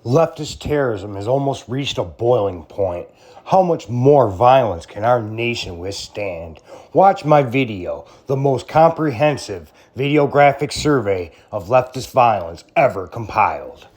Leftist terrorism has almost reached a boiling point. How much more violence can our nation withstand? Watch my video, the most comprehensive videographic survey of leftist violence ever compiled.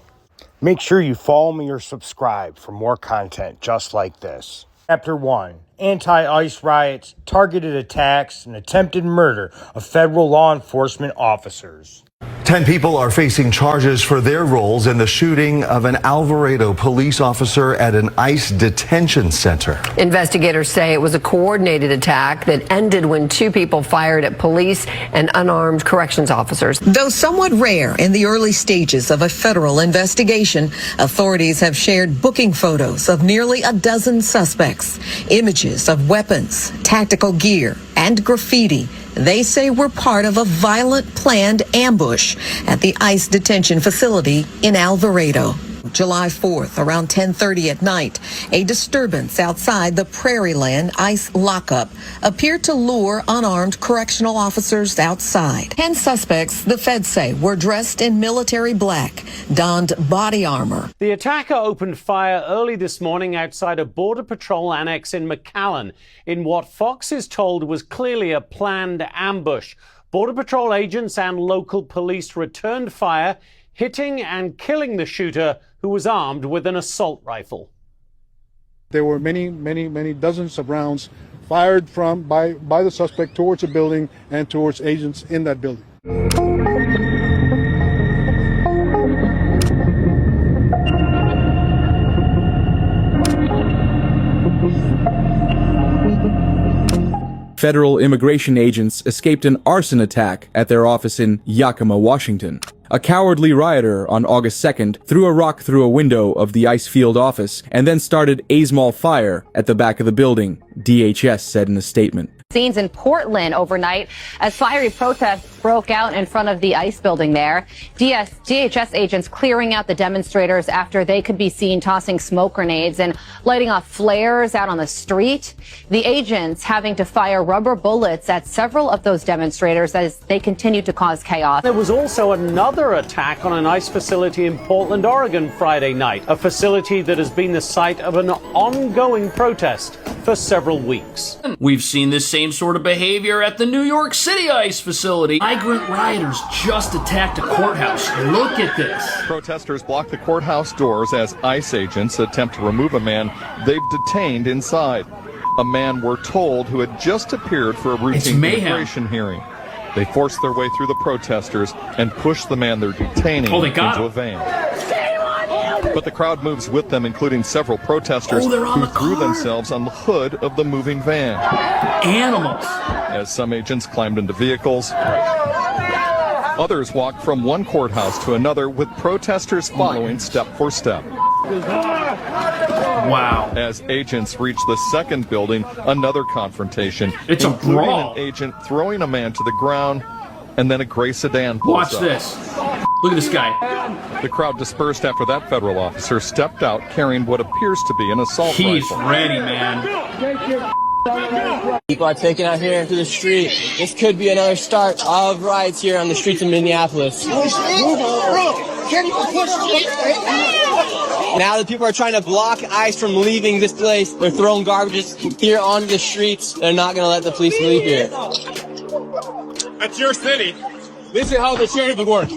Make sure you follow me or subscribe for more content just like this. Chapter 1. Anti-ICE riots, targeted attacks, and attempted murder of federal law enforcement officers. 10 people are facing charges for their roles in the shooting of an Alvarado police officer at an ICE detention center. Investigators say it was a coordinated attack that ended when two people fired at police and unarmed corrections officers. Though somewhat rare in the early stages of a federal investigation, authorities have shared booking photos of nearly a dozen suspects, images of weapons, tactical gear, and graffiti they say were part of a violent planned ambush at the ICE detention facility in Alvarado. July 4th, around 10:30 at night, a disturbance outside the Prairieland ICE lockup appeared to lure unarmed correctional officers outside. 10 suspects, the feds say, were dressed in military black, donned body armor. The attacker opened fire early this morning outside a Border Patrol annex in McAllen in what Fox is told was clearly a planned ambush. Border Patrol agents and local police returned fire, hitting and killing the shooter, who was armed with an assault rifle. There were many dozens of rounds fired by the suspect towards the building and towards agents in that building. Federal immigration agents escaped an arson attack at their office in Yakima, Washington. A cowardly rioter on August 2nd threw a rock through a window of the ICE field office and then started ASMAL fire at the back of the building, DHS said in a statement. Scenes in Portland overnight as fiery protests broke out in front of the ICE building there. DHS agents clearing out the demonstrators after they could be seen tossing smoke grenades and lighting off flares out on the street. The agents having to fire rubber bullets at several of those demonstrators as they continued to cause chaos. There was also another attack on an ICE facility in Portland, Oregon Friday night, a facility that has been the site of an ongoing protest for several weeks. We've seen this same sort of behavior at the New York City ICE facility. Migrant rioters just attacked a courthouse. Look at this. Protesters block the courthouse doors as ICE agents attempt to remove a man they've detained inside. A man, we're told, who had just appeared for a routine immigration hearing. They force their way through the protesters and push the man they're detaining into a van. But the crowd moves with them, including several protesters who threw themselves on the hood of the moving van. Animals. As some agents climbed into vehicles, others walked from one courthouse to another with protesters following step for step. Wow. As agents reach the second building, another confrontation. It's a brawl. An agent throwing a man to the ground, and then a gray sedan pulls Watch up. this. Look at this guy. The crowd dispersed after that federal officer stepped out carrying what appears to be an assault rifle. He's ready, man. People are taking out here into the street. This could be another start of riots here on the streets of Minneapolis. Now that people are trying to block ICE from leaving this place, they're throwing garbages here onto the streets. They're not going to let the police leave here. That's your city. This is how the sheriff would work.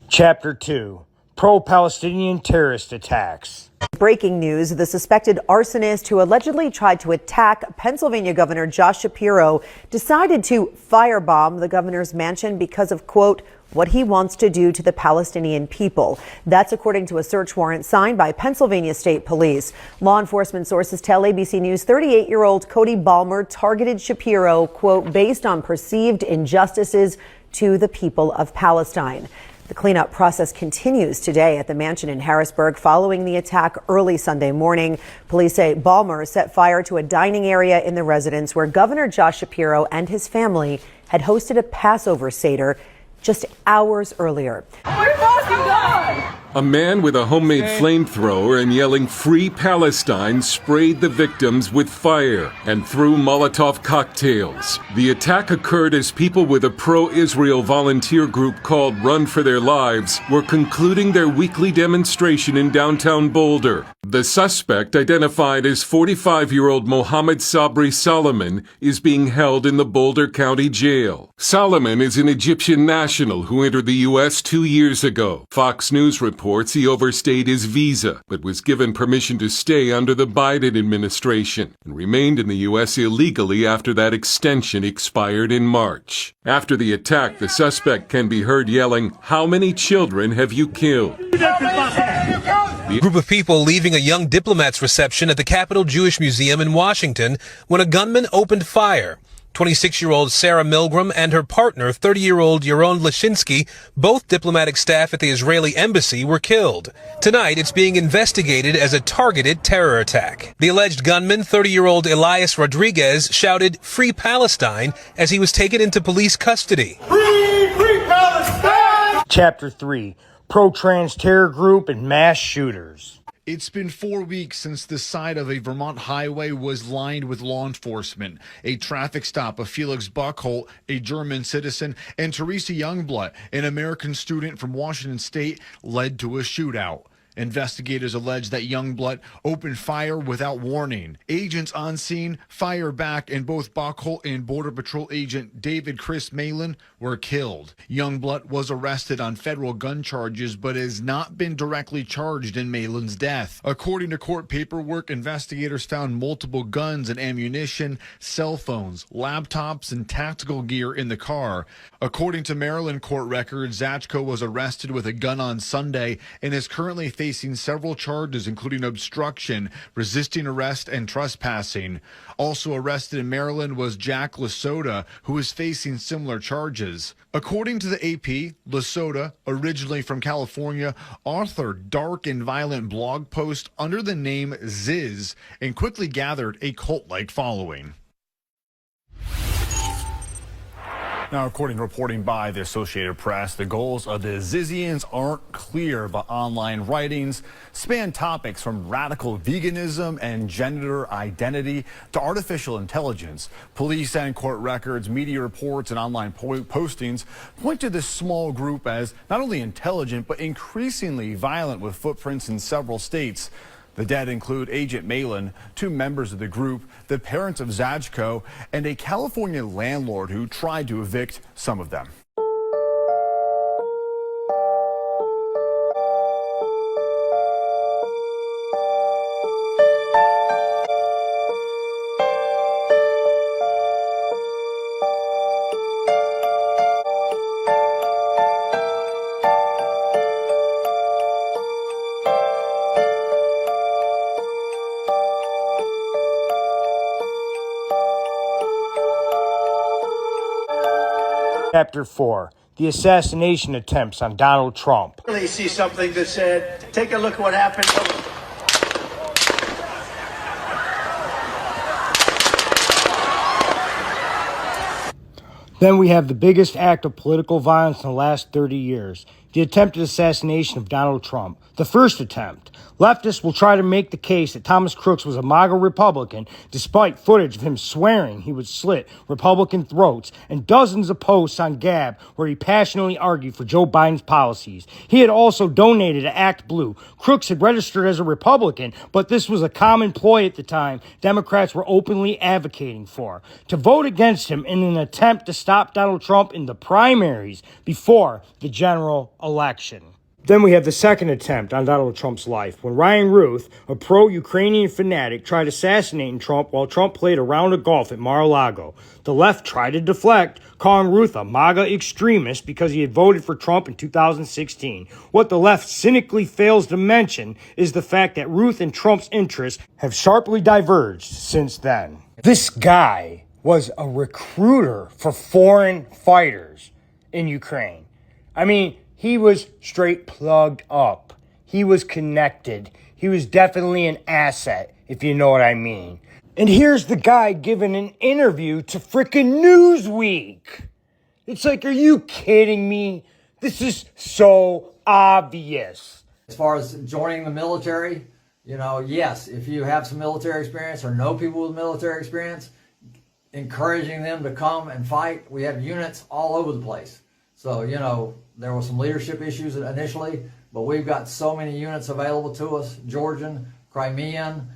Chapter 2. Pro-Palestinian terrorist attacks. Breaking news, the suspected arsonist who allegedly tried to attack Pennsylvania Governor Josh Shapiro decided to firebomb the governor's mansion because of, quote, what he wants to do to the Palestinian people. That's according to a search warrant signed by Pennsylvania State Police. Law enforcement sources tell ABC News 38-year-old Cody Balmer targeted Shapiro, quote, based on perceived injustices to the people of Palestine. The cleanup process continues today at the mansion in Harrisburg following the attack early Sunday morning. Police say Balmer set fire to a dining area in the residence where Governor Josh Shapiro and his family had hosted a Passover Seder just hours earlier. A man with a homemade flamethrower and yelling "Free Palestine" sprayed the victims with fire and threw Molotov cocktails. The attack occurred as people with a pro-Israel volunteer group called Run for Their Lives were concluding their weekly demonstration in downtown Boulder. The suspect, identified as 45-year-old Mohammed Sabri Solomon, is being held in the Boulder County Jail. Solomon is an Egyptian national who entered the U.S. 2 years ago. Fox News reports he overstayed his visa, but was given permission to stay under the Biden administration and remained in the U.S. illegally after that extension expired in March. After the attack, the suspect can be heard yelling, "How many children have you killed?" A group of people leaving a young diplomat's reception at the Capitol Jewish Museum in Washington when a gunman opened fire. 26-year-old Sarah Milgram and her partner, 30-year-old Yaron Lashinsky, both diplomatic staff at the Israeli embassy, were killed. Tonight, it's being investigated as a targeted terror attack. The alleged gunman, 30-year-old Elias Rodriguez, shouted "Free Palestine" as he was taken into police custody. Free Palestine! Chapter 3. Pro-trans terror group and mass shooters. It's been 4 weeks since the side of a Vermont highway was lined with law enforcement. A traffic stop of Felix Buchholz, a German citizen, and Teresa Youngblood, an American student from Washington State, led to a shootout. Investigators allege that Youngblood opened fire without warning. Agents on scene fire back, and both Buchholz and Border Patrol agent David Chris Malin were killed. Youngblood was arrested on federal gun charges but has not been directly charged in Malin's death. According to court paperwork, investigators found multiple guns and ammunition, cell phones, laptops, and tactical gear in the car. According to Maryland court records, Zachko was arrested with a gun on Sunday and is currently facing several charges, including obstruction, resisting arrest, and trespassing. Also arrested in Maryland was Jack Lasota, who is facing similar charges. According to the AP, Lasota, originally from California, authored dark and violent blog posts under the name Ziz and quickly gathered a cult-like following. Now, according to reporting by the Associated Press, the goals of the Zizians aren't clear, but online writings span topics from radical veganism and gender identity to artificial intelligence. Police and court records, media reports, and online postings point to this small group as not only intelligent, but increasingly violent, with footprints in several states. The dead include Agent Malin, 2 members of the group, the parents of Zachko, and a California landlord who tried to evict some of them. Chapter 4. The assassination attempts on Donald Trump. Really see something that said, take a look at what happened. Then we have the biggest act of political violence in the last 30 years, the attempted assassination of Donald Trump. The first attempt. Leftists will try to make the case that Thomas Crooks was a MAGA Republican, despite footage of him swearing he would slit Republican throats and dozens of posts on Gab where he passionately argued for Joe Biden's policies. He had also donated to Act Blue. Crooks had registered as a Republican, but this was a common ploy at the time Democrats were openly advocating for, to vote against him in an attempt to stop Donald Trump in the primaries before the general election. Then we have the second attempt on Donald Trump's life, when Ryan Ruth, a pro-Ukrainian fanatic, tried assassinating Trump while Trump played a round of golf at Mar-a-Lago. The left tried to deflect, calling Ruth a MAGA extremist because he had voted for Trump in 2016. What the left cynically fails to mention is the fact that Ruth and Trump's interests have sharply diverged since then. This guy was a recruiter for foreign fighters in Ukraine. I mean, he was straight plugged up. He was connected. He was definitely an asset, if you know what I mean. And here's the guy giving an interview to frickin' Newsweek. It's like, are you kidding me? This is so obvious. As far as joining the military, yes, if you have some military experience or know people with military experience, encouraging them to come and fight. We have units all over the place. So, there were some leadership issues initially, but we've got so many units available to us: Georgian, Crimean,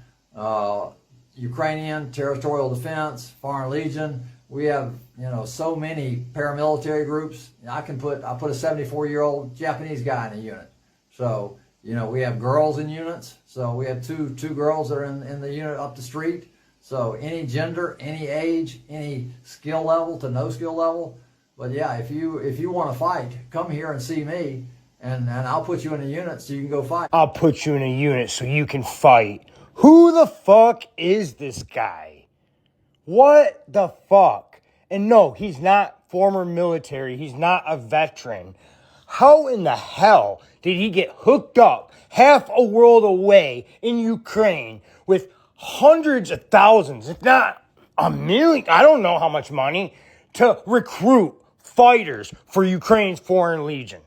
Ukrainian, territorial defense, Foreign Legion. We have, so many paramilitary groups. I put a 74-year-old Japanese guy in a unit. So, we have girls in units. So we have two girls that are in the unit up the street. So any gender, any age, any skill level to no skill level. But yeah, if you want to fight, come here and see me, and I'll put you in a unit so you can go fight. I'll put you in a unit so you can fight. Who the fuck is this guy? What the fuck? And no, he's not former military. He's not a veteran. How in the hell did he get hooked up half a world away in Ukraine with hundreds of thousands, if not a million, I don't know how much money, to recruit fighters for Ukraine's Foreign Legion?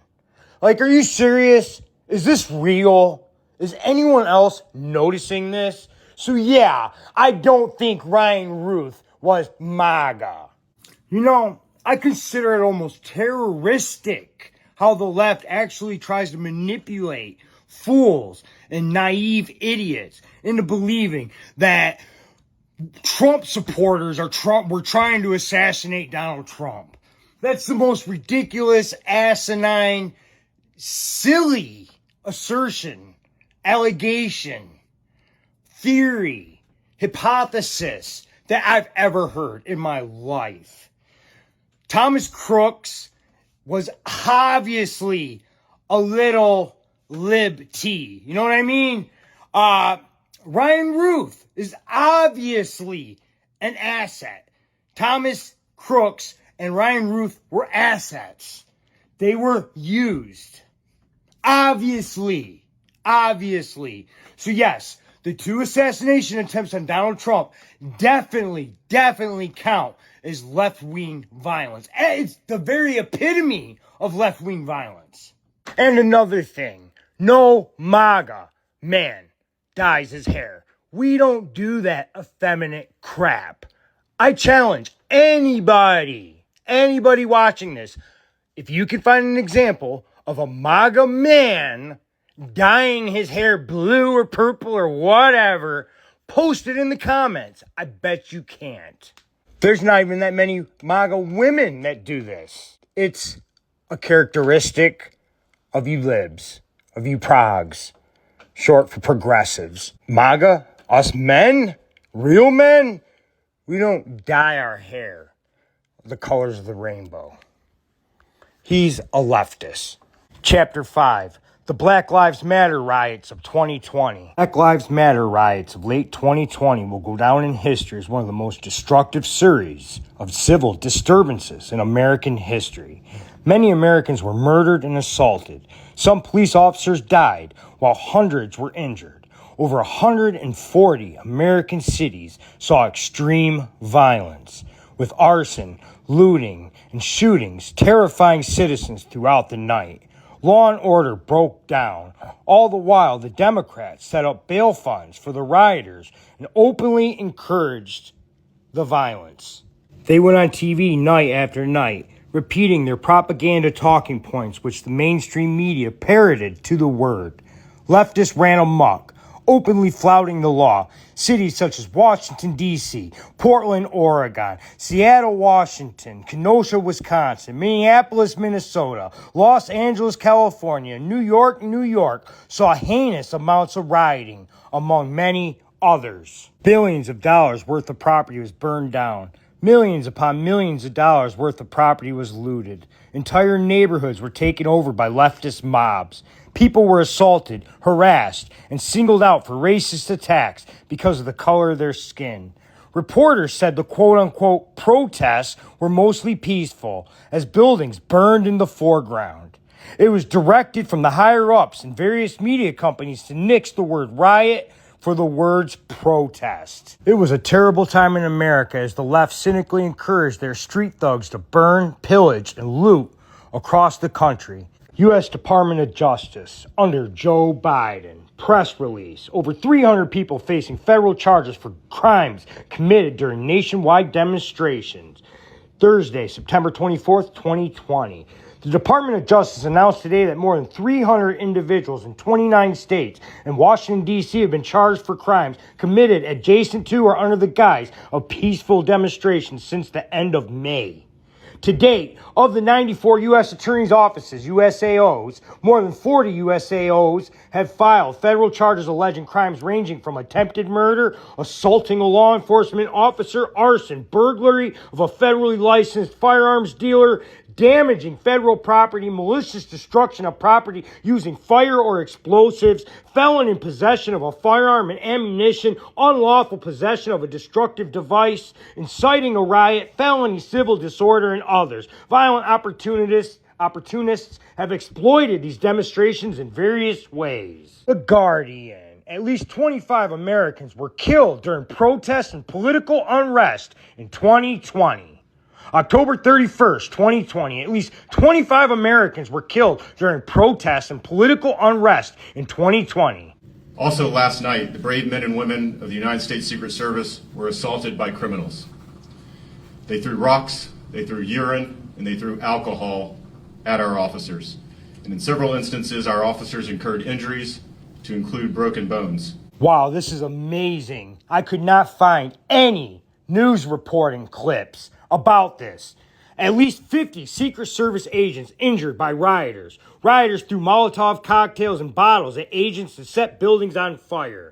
Like, are you serious? Is this real? Is anyone else noticing this? So yeah, I don't think Ryan Ruth was MAGA. I consider it almost terroristic how the left actually tries to manipulate fools and naive idiots into believing that Trump supporters were trying to assassinate Donald Trump. That's the most ridiculous, asinine, silly assertion, allegation, theory, hypothesis that I've ever heard in my life. Thomas Crooks was obviously a little lib-T. You know what I mean? Ryan Ruth is obviously an asset. Thomas Crooks and Ryan Ruth were assets. They were used. Obviously. So yes, the two assassination attempts on Donald Trump definitely count as left-wing violence. It's the very epitome of left-wing violence. And another thing, no MAGA man dyes his hair. We don't do that effeminate crap. I challenge anybody watching this, if you can find an example of a MAGA man dyeing his hair blue or purple or whatever, post it in the comments. I bet you can't. There's not even that many MAGA women that do this. It's a characteristic of you libs, of you progs, short for progressives. MAGA, us men, real men, we don't dye our hair the colors of the rainbow. He's a leftist. Chapter 5. The Black Lives Matter riots of 2020. Black Lives Matter riots of late 2020 will go down in history as one of the most destructive series of civil disturbances in American history. Many Americans were murdered and assaulted. Some police officers died, while hundreds were injured. Over 140 American cities saw extreme violence, with arson, looting, and shootings terrifying citizens throughout the night. Law and order broke down. All the while, the Democrats set up bail funds for the rioters and openly encouraged the violence. They went on TV night after night, repeating their propaganda talking points, which the mainstream media parroted to the word. Leftists ran amok, openly flouting the law. Cities such as Washington, D.C., Portland, Oregon, Seattle, Washington, Kenosha, Wisconsin, Minneapolis, Minnesota, Los Angeles, California, New York, saw heinous amounts of rioting, among many others. Billions of dollars worth of property was burned down. Millions upon millions of dollars worth of property was looted. Entire neighborhoods were taken over by leftist mobs. People were assaulted, harassed, and singled out for racist attacks because of the color of their skin. Reporters said the quote-unquote protests were mostly peaceful, as buildings burned in the foreground. It was directed from the higher-ups and various media companies to nix the word riot for the words protest. It was a terrible time in America as the left cynically encouraged their street thugs to burn, pillage, and loot across the country. U.S. Department of Justice under Joe Biden. Press release. Over 300 people facing federal charges for crimes committed during nationwide demonstrations. Thursday, September 24th, 2020. The Department of Justice announced today that more than 300 individuals in 29 states and Washington, D.C. have been charged for crimes committed adjacent to or under the guise of peaceful demonstrations since the end of May. To date, of the 94 U.S. Attorney's Offices, USAOs, more than 40 USAOs have filed federal charges alleging crimes ranging from attempted murder, assaulting a law enforcement officer, arson, burglary of a federally licensed firearms dealer, damaging federal property, malicious destruction of property using fire or explosives, felon in possession of a firearm and ammunition, unlawful possession of a destructive device, inciting a riot, felony civil disorder, and others. Violent opportunists have exploited these demonstrations in various ways. The Guardian. At least 25 Americans were killed during protests and political unrest in 2020. October 31st, 2020, at least 25 Americans were killed during protests and political unrest in 2020. Also last night, the brave men and women of the United States Secret Service were assaulted by criminals. They threw rocks, they threw urine, and they threw alcohol at our officers. And in several instances, our officers incurred injuries, to include broken bones. Wow, this is amazing. I could not find any news reporting clips about this. At least 50 Secret Service agents injured by rioters. Rioters threw Molotov cocktails and bottles at agents to set buildings on fire.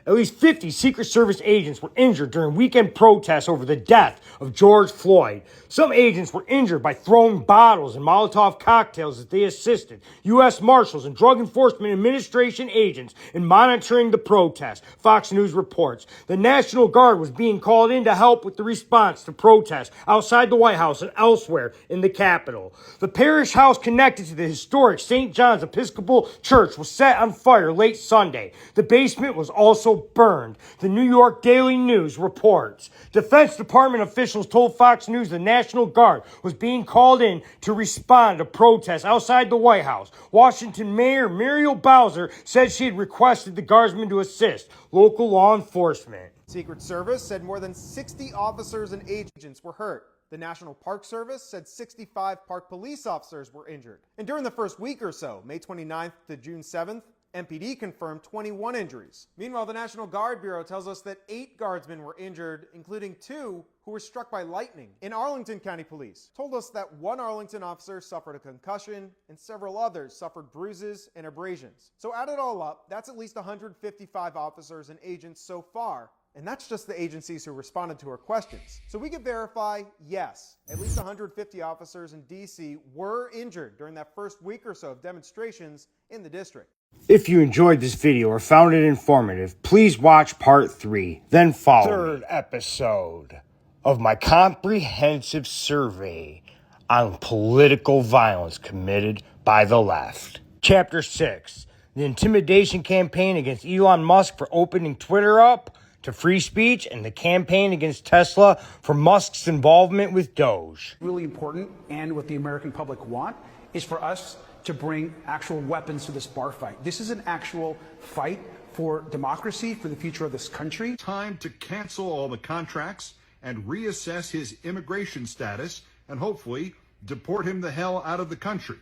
At least 50 Secret Service agents were injured during weekend protests over the death of George Floyd. Some agents were injured by throwing bottles and Molotov cocktails as they assisted U.S. Marshals and Drug Enforcement Administration agents in monitoring the protests. Fox News reports the National Guard was being called in to help with the response to protests outside the White House and elsewhere in the Capitol. The parish house connected to the historic St. John's Episcopal Church was set on fire late Sunday. The basement was also burned. The New York Daily News reports. Defense Department officials told Fox News the National Guard was being called in to respond to protests outside the White House. Washington Mayor Muriel Bowser said she had requested the Guardsmen to assist local law enforcement. Secret Service said more than 60 officers and agents were hurt. The National Park Service said 65 park police officers were injured. And during the first week or so, May 29th to June 7th, MPD confirmed 21 injuries. Meanwhile, the National Guard Bureau tells us that 8 guardsmen were injured, including 2 who were struck by lightning. And Arlington County Police told us that 1 Arlington officer suffered a concussion and several others suffered bruises and abrasions. So add it all up, that's at least 155 officers and agents so far. And that's just the agencies who responded to our questions. So we could verify, yes, at least 150 officers in D.C. were injured during that first week or so of demonstrations in the district. If you enjoyed this video or found it informative, please watch part 3, then follow third episode of my comprehensive survey on political violence committed by the left. Chapter 6, the intimidation campaign against Elon Musk for opening Twitter up to free speech, and the campaign against Tesla for Musk's involvement with Doge. Really important, and what the American public want is for us to bring actual weapons to this bar fight. This is an actual fight for democracy, for the future of this country. Time to cancel all the contracts and reassess his immigration status and hopefully deport him the hell out of the country.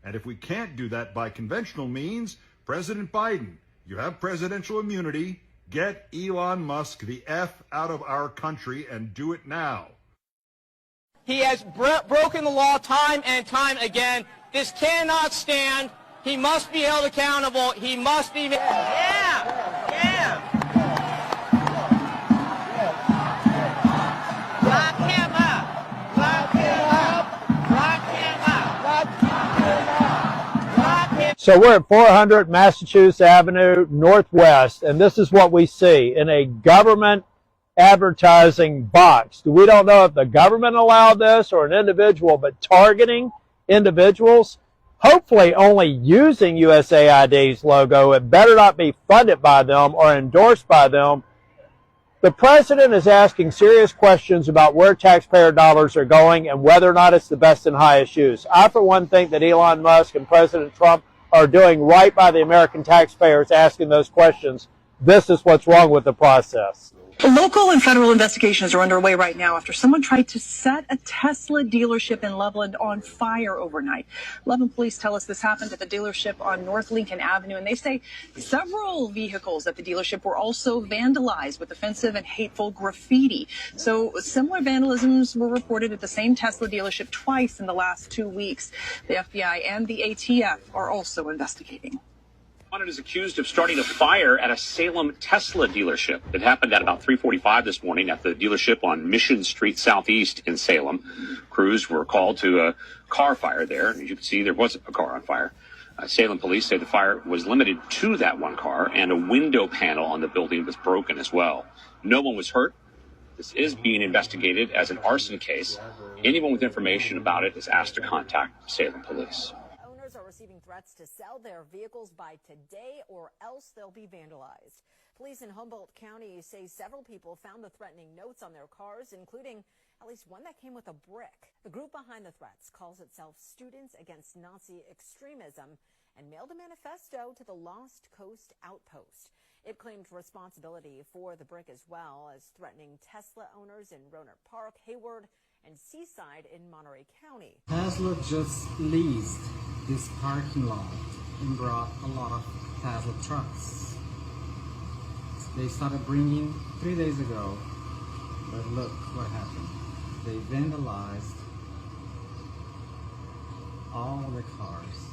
And if we can't do that by conventional means, President Biden, you have presidential immunity. Get Elon Musk the F out of our country and do it now. He has broken the law time and time again. This cannot stand. He must be held accountable. He must be... Yeah! Lock him up! Lock him up! Lock him up! Lock him up! So we're at 400 Massachusetts Avenue Northwest, and this is what we see in a government advertising box. We don't know if the government allowed this or an individual, but targeting individuals, hopefully only using USAID's logo. It better not be funded by them or endorsed by them. The president is asking serious questions about where taxpayer dollars are going and whether or not it's the best and highest use. I, for one, think that Elon Musk and President Trump are doing right by the American taxpayers asking those questions. This is what's wrong with the process. Local and federal investigations are underway right now after someone tried to set a Tesla dealership in Loveland on fire overnight. Loveland police tell us this happened at the dealership on North Lincoln Avenue, and they say several vehicles at the dealership were also vandalized with offensive and hateful graffiti. So similar vandalisms were reported at the same Tesla dealership twice in the last 2 weeks. The FBI and the ATF are also investigating. Wanted is accused of starting a fire at a Salem Tesla dealership. It happened at about 3:45 this morning at the dealership on Mission Street Southeast in Salem. Crews were called to a car fire there. As you can see, there was a car on fire. Salem police say the fire was limited to that one car, and a window panel on the building was broken as well. No one was hurt. This is being investigated as an arson case. Anyone with information about it is asked to contact Salem police. Are receiving threats to sell their vehicles by today or else they'll be vandalized. Police in Humboldt County say several people found the threatening notes on their cars, including at least one that came with a brick. The group behind the threats calls itself Students Against Nazi Extremism and mailed a manifesto to the Lost Coast Outpost. It claimed responsibility for the brick as well as threatening Tesla owners in Rohnert Park, Hayward, and Seaside in Monterey County. Tesla just leased this parking lot and brought a lot of Tesla trucks. They started bringing 3 days ago, but look what happened. They vandalized all the cars,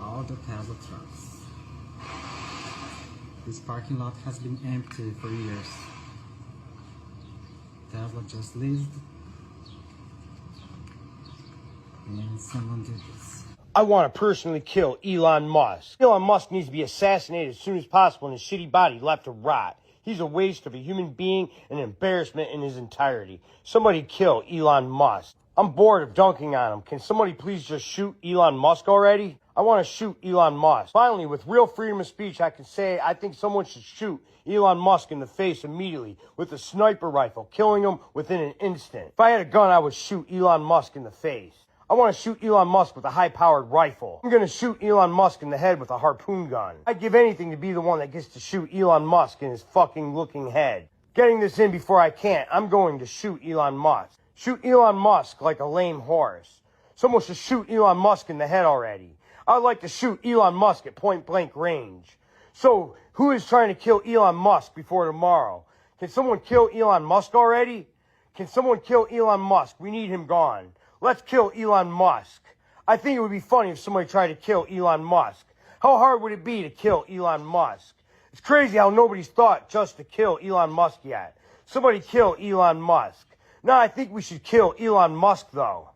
all the Tesla trucks. This parking lot has been empty for years. Tesla just leased, and someone did this. I want to personally kill Elon Musk. Elon Musk needs to be assassinated as soon as possible and his shitty body left to rot. He's a waste of a human being and an embarrassment in his entirety. Somebody kill Elon Musk. I'm bored of dunking on him. Can somebody please just shoot Elon Musk already? I want to shoot Elon Musk. Finally, with real freedom of speech, I can say I think someone should shoot Elon Musk in the face immediately with a sniper rifle, killing him within an instant. If I had a gun, I would shoot Elon Musk in the face. I want to shoot Elon Musk with a high-powered rifle. I'm going to shoot Elon Musk in the head with a harpoon gun. I'd give anything to be the one that gets to shoot Elon Musk in his fucking looking head. Getting this in before I can't, I'm going to shoot Elon Musk. Shoot Elon Musk like a lame horse. Someone should shoot Elon Musk in the head already. I'd like to shoot Elon Musk at point-blank range. So, who is trying to kill Elon Musk before tomorrow? Can someone kill Elon Musk already? Can someone kill Elon Musk? We need him gone. Let's kill Elon Musk. I think it would be funny if somebody tried to kill Elon Musk. How hard would it be to kill Elon Musk? It's crazy how nobody's thought just to kill Elon Musk yet. Somebody kill Elon Musk. Now I think we should kill Elon Musk, though.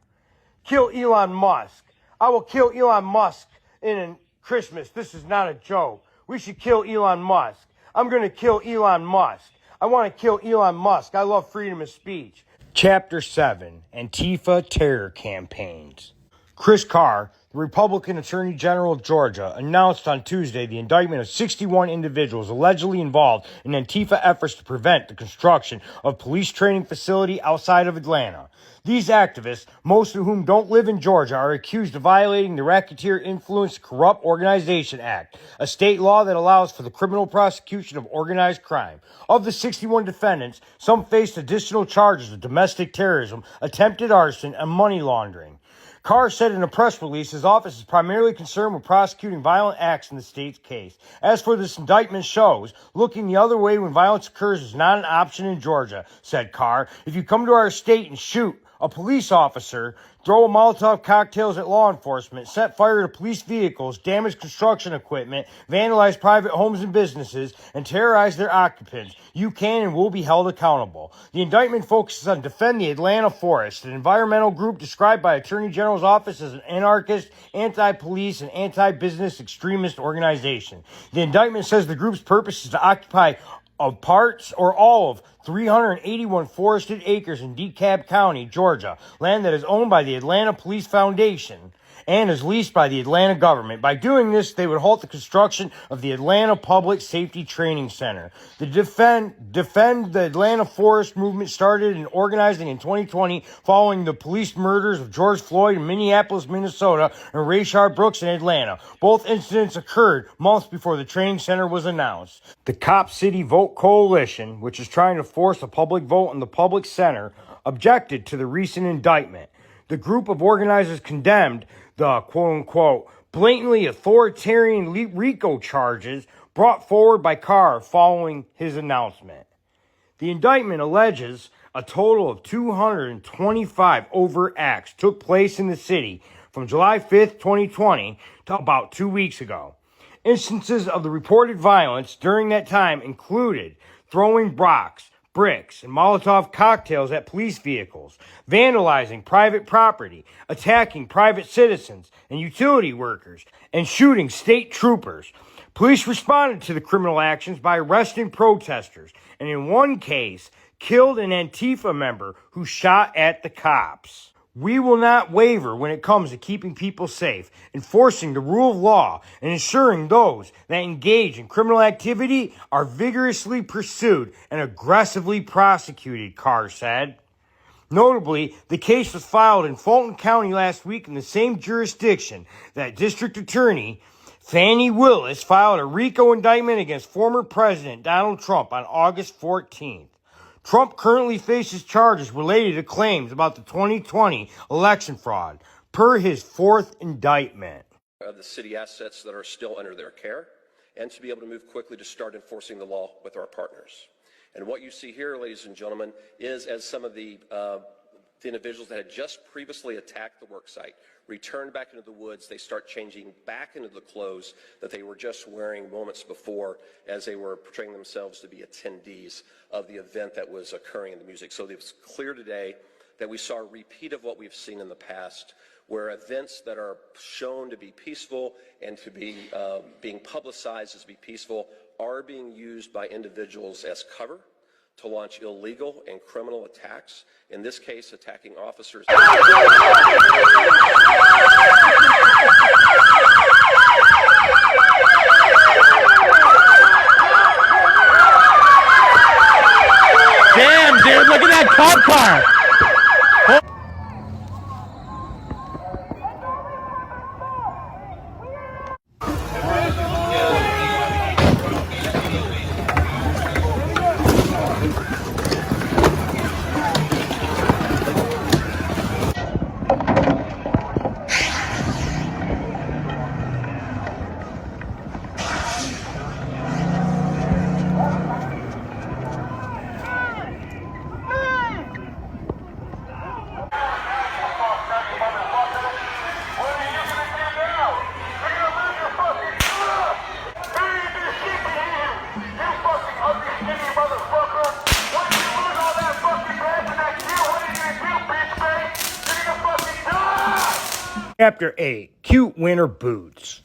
Kill Elon Musk. I will kill Elon Musk in Christmas. This is not a joke. We should kill Elon Musk. I'm going to kill Elon Musk. I want to kill Elon Musk. I love freedom of speech. Chapter 7, Antifa Terror Campaigns. Chris Carr, the Republican Attorney General of Georgia, announced on Tuesday the indictment of 61 individuals allegedly involved in Antifa efforts to prevent the construction of a police training facility outside of Atlanta. These activists, most of whom don't live in Georgia, are accused of violating the Racketeer Influence Corrupt Organization Act, a state law that allows for the criminal prosecution of organized crime. Of the 61 defendants, some faced additional charges of domestic terrorism, attempted arson, and money laundering. Carr said in a press release his office is primarily concerned with prosecuting violent acts in the state's case. As for this indictment shows, looking the other way when violence occurs is not an option in Georgia, said Carr. If you come to our state and shoot a police officer, throw Molotov cocktails at law enforcement, set fire to police vehicles, damage construction equipment, vandalize private homes and businesses, and terrorize their occupants, you can and will be held accountable. The indictment focuses on Defend the Atlanta Forest, an environmental group described by Attorney General's office as an anarchist, anti-police, and anti-business extremist organization. The indictment says the group's purpose is to occupy of parts or all of 381 forested acres in DeKalb County, Georgia, land that is owned by the Atlanta Police Foundation. and is leased by the Atlanta government. By doing this, they would halt the construction of the Atlanta Public Safety Training Center. The Defend the Atlanta Forest movement started and organizing in 2020 following the police murders of George Floyd in Minneapolis, Minnesota, and Rayshard Brooks in Atlanta. Both incidents occurred months before the training center was announced. The Cop City Vote Coalition, which is trying to force a public vote in the public center, objected to the recent indictment. The group of organizers condemned the quote-unquote blatantly authoritarian RICO charges brought forward by Carr following his announcement. The indictment alleges a total of 225 overt acts took place in the city from July 5th, 2020 to about 2 weeks ago. Instances of the reported violence during that time included throwing rocks, bricks, and Molotov cocktails at police vehicles, vandalizing private property, attacking private citizens and utility workers, and shooting state troopers. Police responded to the criminal actions by arresting protesters, and in one case, killed an Antifa member who shot at the cops. We will not waver when it comes to keeping people safe, enforcing the rule of law, and ensuring those that engage in criminal activity are vigorously pursued and aggressively prosecuted, Carr said. Notably, the case was filed in Fulton County last week in the same jurisdiction that District Attorney Fannie Willis filed a RICO indictment against former President Donald Trump on August 14th. Trump currently faces charges related to claims about the 2020 election fraud, per his fourth indictment. Of the city assets that are still under their care, and to be able to move quickly to start enforcing the law with our partners. And what you see here, ladies and gentlemen, is as some of the individuals that had just previously attacked the worksite returned back into the woods, they start changing back into the clothes that they were just wearing moments before as they were portraying themselves to be attendees of the event that was occurring in the music. So it's clear today that we saw a repeat of what we've seen in the past, where events that are shown to be peaceful and to be being publicized as be peaceful are being used by individuals as cover to launch illegal and criminal attacks, in this case attacking officers. Damn, dude, look at that cop car! Chapter 8, Cute Winter Boots.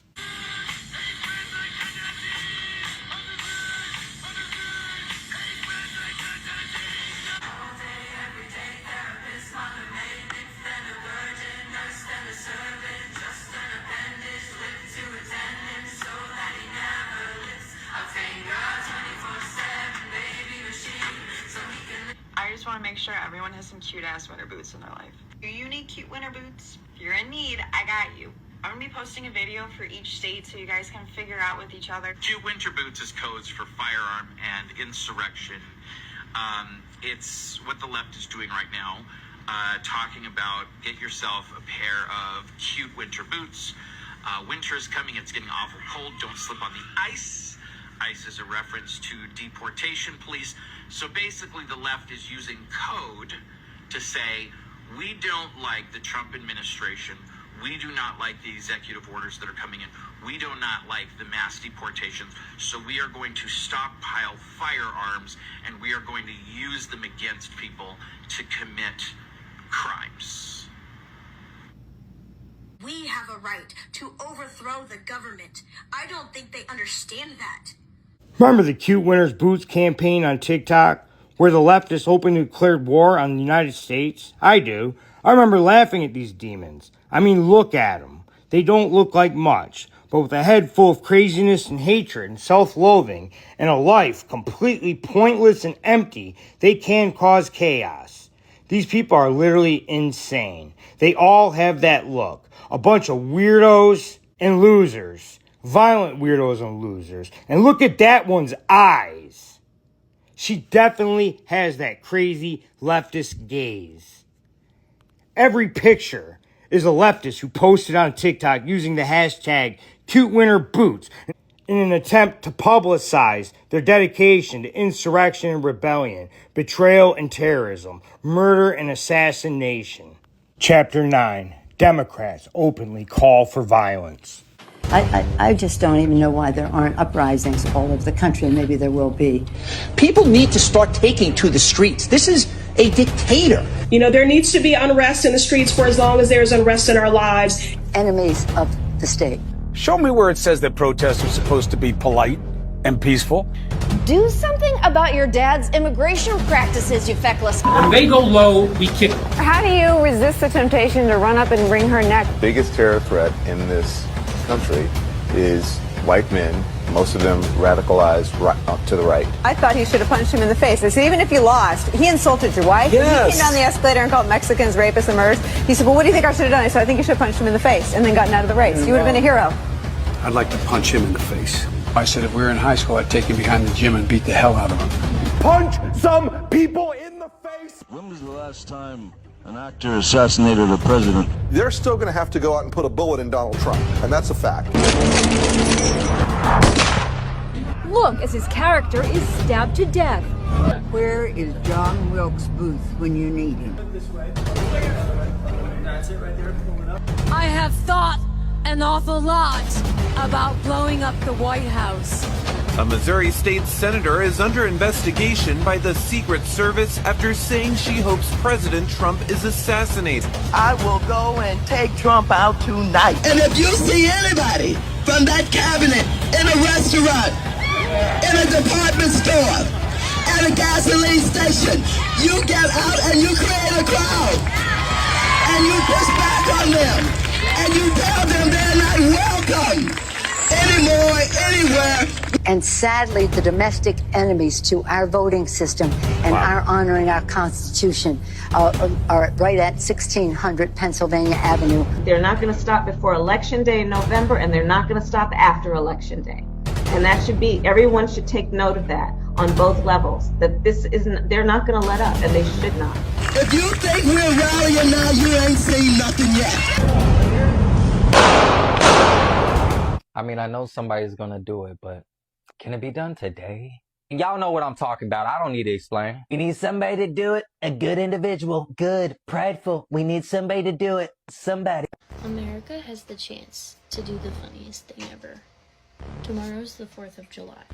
I just want to make sure everyone has some cute ass winter boots in their life. Do you need cute winter boots? If you're in need, I got you. I'm gonna be posting a video for each state so you guys can figure out with each other. Cute winter boots is codes for firearm and insurrection. It's what the left is doing right now, talking about get yourself a pair of cute winter boots. Winter is coming, it's getting awful cold, don't slip on the ice. ICE is a reference to deportation police. So basically the left is using code to say, we don't like the Trump administration. We do not like the executive orders that are coming in. We do not like the mass deportations. So we are going to stockpile firearms and we are going to use them against people to commit crimes. We have a right to overthrow the government. I don't think they understand that. Remember the Cute Winter's Boots campaign on TikTok, where the leftists openly declared war on the United States? I do. I remember laughing at these demons. I mean, look at them. They don't look like much, but with a head full of craziness and hatred and self-loathing and a life completely pointless and empty, they can cause chaos. These people are literally insane. They all have that look. A bunch of weirdos and losers. Violent weirdos and losers. And look at that one's eyes. She definitely has that crazy leftist gaze. Every picture is a leftist who posted on TikTok using the hashtag #CuteWinterBoots in an attempt to publicize their dedication to insurrection and rebellion, betrayal and terrorism, murder and assassination. Chapter 9. Democrats openly call for violence. I just don't even know why there aren't uprisings all over the country, and maybe there will be. People need to start taking to the streets. This is a dictator. You know, there needs to be unrest in the streets for as long as there's unrest in our lives. Enemies of the state. Show me where it says that protests are supposed to be polite and peaceful. Do something about your dad's immigration practices, you feckless. When they go low, we kick them. How do you resist the temptation to run up and wring her neck? The biggest terror threat in this country is white men, most of them radicalized to the right. I thought he should have punched him in the face. I said, even if you lost, he insulted your wife. Yes. He came down the escalator and called Mexicans rapists and murderers. He said, well, what do you think I should have done? I said, I think you should have punched him in the face and then gotten out of the race. You would have been a hero. I'd like to punch him in the face. I said if we were in high school, I'd take him behind the gym and beat the hell out of him. Punch some people in the face! When was the last time an actor assassinated a president? They're still going to have to go out and put a bullet in Donald Trump, and that's a fact. Look as his character is stabbed to death. Where is John Wilkes Booth when you need him? I have thought an awful lot about blowing up the White House. A Missouri state senator is under investigation by the Secret Service after saying she hopes President Trump is assassinated. I will go and take Trump out tonight. And if you see anybody from that cabinet in a restaurant, in a department store, at a gasoline station, you get out and you create a crowd. And you push back on them. And you tell them they're not welcome anymore, anywhere. And sadly, the domestic enemies to our voting system and our honoring our Constitution are right at 1600 Pennsylvania Avenue. They're not going to stop before Election Day in November, and they're not going to stop after Election Day. And that should be, everyone should take note of that on both levels, that this isn't, they're not going to let up, and they should not. If you think we're rallying now, you ain't seen nothing yet. I mean, I know somebody's gonna do it, but can it be done today? Y'all know what I'm talking about. I don't need to explain. We need somebody to do it. A good individual. Good. Prideful. We need somebody to do it. Somebody. America has the chance to do the funniest thing ever. Tomorrow's the 4th of July.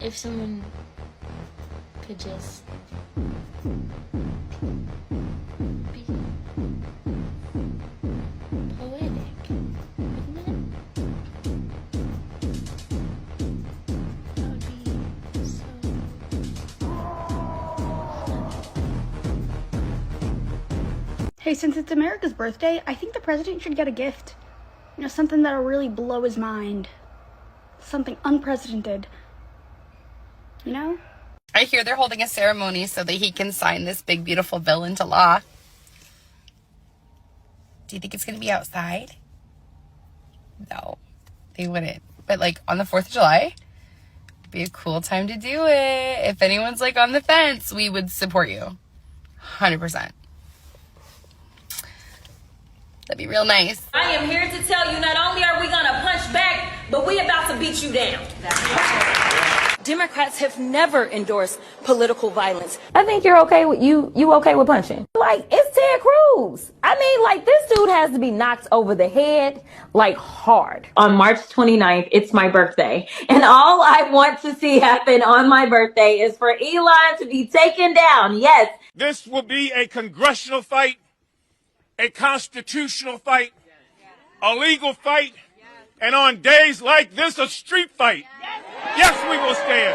If someone could just be poetic, wouldn't it? That would be so... Hey, since it's America's birthday, I think the president should get a gift. You know, something that'll really blow his mind. Something unprecedented. You know? I hear they're holding a ceremony so that he can sign this big, beautiful bill into law. Do you think it's going to be outside? No, they wouldn't. But, like, on the 4th of July, it'd be a cool time to do it. If anyone's, like, on the fence, we would support you. 100%. That'd be real nice. I am here to tell you, not only are we going to punch back, but we about to beat you down. Democrats have never endorsed political violence. I think you're okay with you okay with punching. Like, it's Ted Cruz. I mean, like, this dude has to be knocked over the head, like, hard. On March 29th, it's my birthday. And all I want to see happen on my birthday is for Elon to be taken down. Yes. This will be a congressional fight, a constitutional fight, a legal fight, and on days like this, a street fight. Yes, we will stand.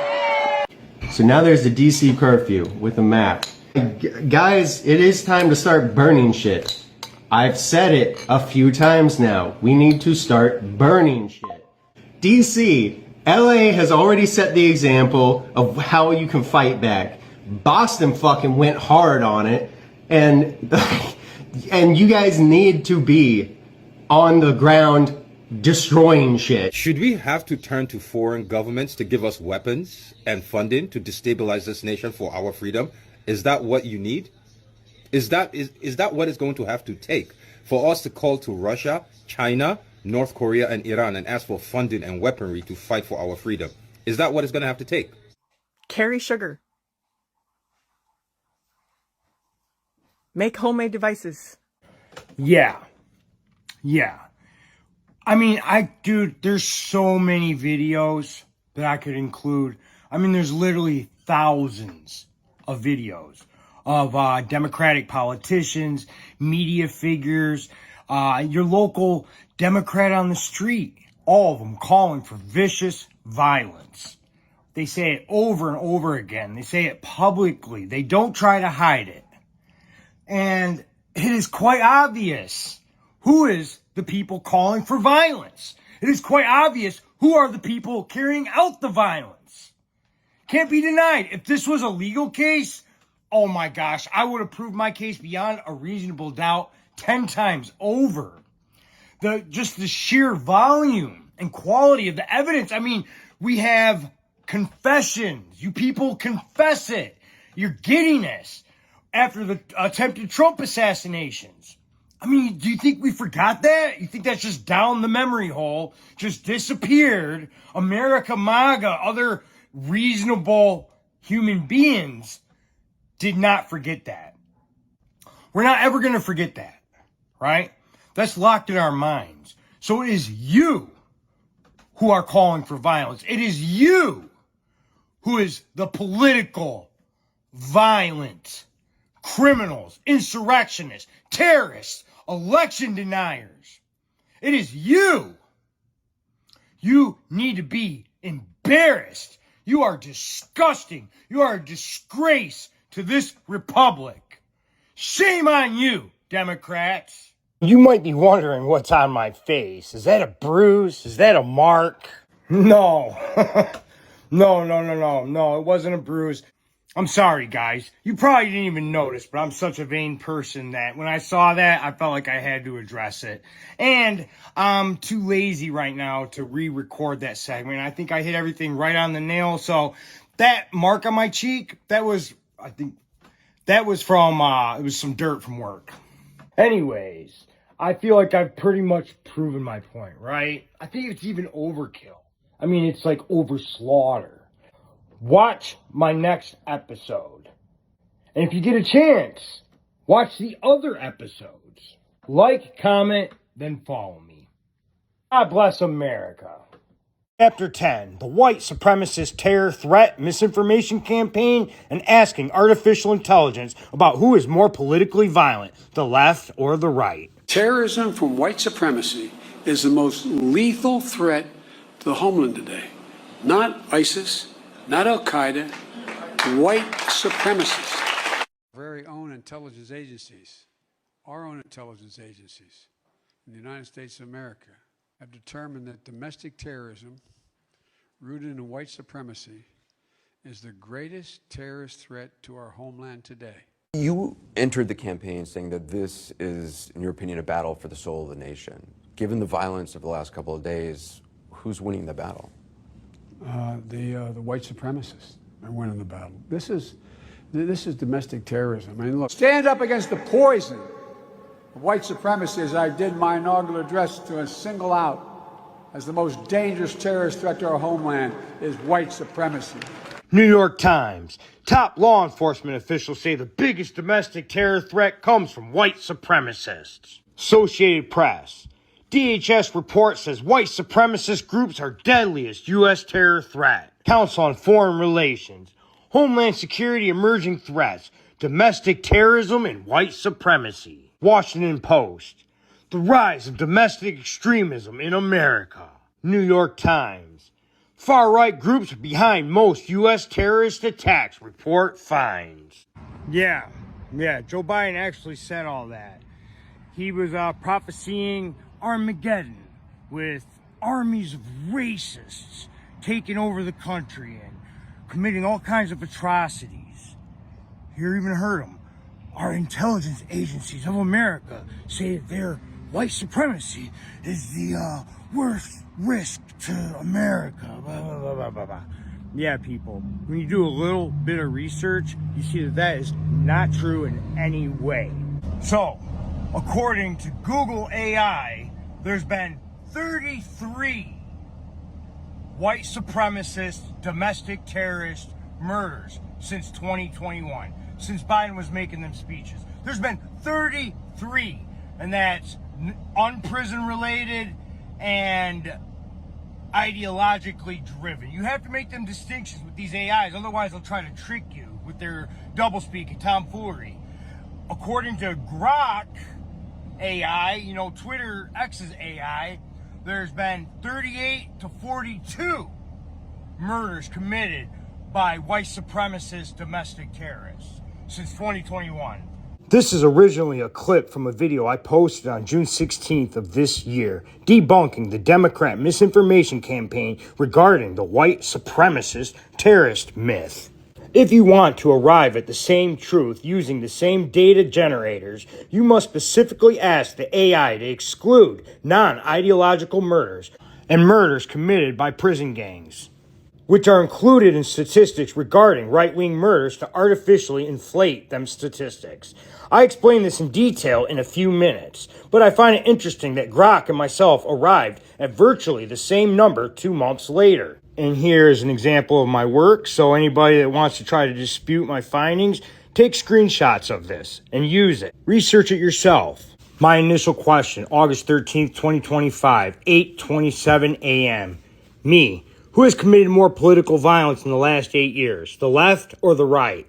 So now there's a DC curfew with a map. Guys, it is time to start burning shit. I've said it a few times now. We need to start burning shit. DC, LA has already set the example of how you can fight back. Boston fucking went hard on it, and you guys need to be on the ground destroying shit. Should we have to turn to foreign governments to give us weapons and funding to destabilize this nation for our freedom? Is that what you need? Is that what it's going to have to take for us to call to Russia, China, North Korea, and Iran and ask for funding and weaponry to fight for our freedom? Is that what it's going to have to take? Carry sugar. Make homemade devices. Yeah. I mean, dude, there's so many videos that I could include. I mean, there's literally thousands of videos of Democratic politicians, media figures, your local Democrat on the street, all of them calling for vicious violence. They say it over and over again. They say it publicly. They don't try to hide it. And it is quite obvious who is the people calling for violence. It is quite obvious who are the people carrying out the violence. Can't be denied. If this was a legal case, oh my gosh, I would have proved my case beyond a reasonable doubt 10 times over. Just the sheer volume and quality of the evidence. I mean, we have confessions. You people confess it. You're getting this after the attempted Trump assassinations. I mean, do you think we forgot that? You think that's just down the memory hole, just disappeared? America, MAGA, other reasonable human beings did not forget that. We're not ever going to forget that, right? That's locked in our minds. So it is you who are calling for violence. It is you who is the political, violent criminals, insurrectionists, terrorists, election deniers. It is you. You need to be embarrassed. You are disgusting. You are a disgrace to this republic. Shame on you, Democrats. You might be wondering what's on my face. Is that a bruise? Is that a mark? No. No, it wasn't a bruise. I'm sorry, guys. You probably didn't even notice, but I'm such a vain person that when I saw that, I felt like I had to address it. And I'm too lazy right now to re-record that segment. I think I hit everything right on the nail. So that mark on my cheek, that was from, it was some dirt from work. Anyways, I feel like I've pretty much proven my point, right? I think it's even overkill. I mean, it's like over slaughter. Watch my next episode. And if you get a chance, watch the other episodes. Like, comment, then follow me. God bless America. Chapter 10, the white supremacist terror threat misinformation campaign and asking artificial intelligence about who is more politically violent, the left or the right. Terrorism from white supremacy is the most lethal threat to the homeland today. Not ISIS, not Al-Qaeda, white supremacists. Very own intelligence agencies, our own intelligence agencies in the United States of America have determined that domestic terrorism rooted in white supremacy is the greatest terrorist threat to our homeland today. You entered the campaign saying that this is, in your opinion, a battle for the soul of the nation. Given the violence of the last couple of days, who's winning the battle? The white supremacists are winning the battle. This is domestic terrorism. I mean, look, stand up against the poison of white supremacy as I did my inaugural address to single out as the most dangerous terrorist threat to our homeland is white supremacy. New York Times. Top law enforcement officials say the biggest domestic terror threat comes from white supremacists. Associated Press. DHS report says white supremacist groups are deadliest U.S. terror threat. Council on Foreign Relations. Homeland Security emerging threats. Domestic terrorism and white supremacy. Washington Post. The rise of domestic extremism in America. New York Times. Far-right groups are behind most U.S. terrorist attacks, report finds. Yeah, Joe Biden actually said all that. He was prophesying Armageddon with armies of racists taking over the country and committing all kinds of atrocities. You even heard him. Our intelligence agencies of America say that their white supremacy is the worst risk to America. Blah, blah, blah, blah, blah, blah. Yeah, people, when you do a little bit of research, you see that that is not true in any way. So, according to Google AI, there's been 33 white supremacist domestic terrorist murders since 2021, since Biden was making them speeches. There's been 33, and that's unprison related and ideologically driven. You have to make them distinctions with these AIs, otherwise they'll try to trick you with their doublespeak and tomfoolery. According to Grok AI, Twitter X's AI, there's been 38 to 42 murders committed by white supremacist domestic terrorists since 2021. This is originally a clip from a video I posted on June 16th of this year, debunking the Democrat misinformation campaign regarding the white supremacist terrorist myth. If you want to arrive at the same truth using the same data generators, you must specifically ask the AI to exclude non-ideological murders and murders committed by prison gangs, which are included in statistics regarding right-wing murders to artificially inflate them statistics. I explain this in detail in a few minutes, but I find it interesting that Grok and myself arrived at virtually the same number 2 months later. And here is an example of my work, so anybody that wants to try to dispute my findings, take screenshots of this and use it. Research it yourself. My initial question, August 13th, 2025, 8:27 a.m. Me. Who has committed more political violence in the last 8 years, the left or the right?